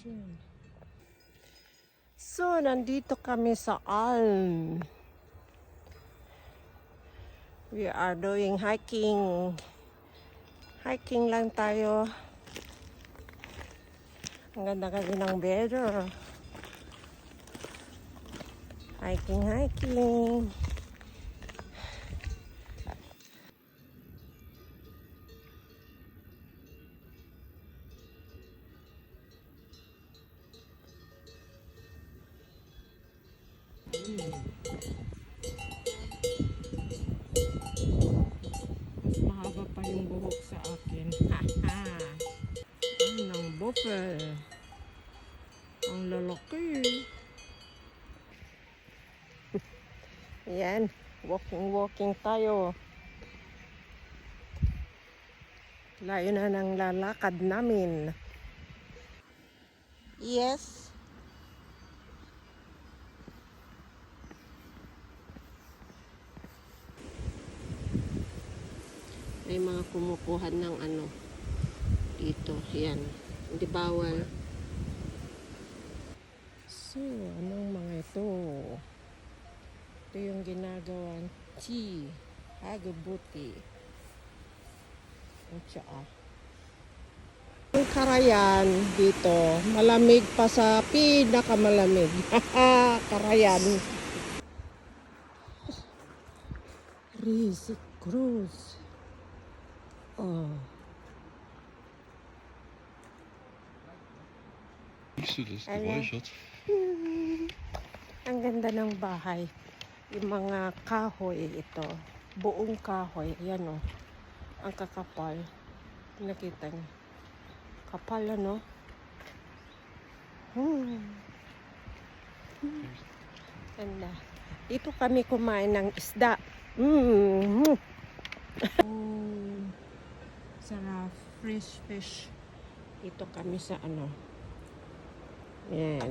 Yan. So, nandito kami sa Alm. We are doing hiking. Hiking lang tayo. Ang ganda kasi ng weather. Hiking, hiking. Mas mahaba pa yung buhok sa akin. Haha. Ang buffel. Ang lalaki. Yan. Walking tayo. Layo na ng lalakad namin. Yes. May mga kumukuha ng ano dito. Yan. Hindi bawal. So, anong mga ito? Ito yung ginagawang tea. Hagabuti. Ang tsaa. Yung Karayan dito, malamig pa sa pinakamalamig. Karayan. Rizzi Cruz. Oh. Liefste, dus de mooie shot. Ang ganda ng bahay. Yung mga kahoy ito. Buong kahoy. Ayan o. Ang kakapal. Nakita niyo. Kapal ano? Ganda. Dito kami kumain ng isda. Sarap. Fresh fish. Dito kami sa ano. Yan.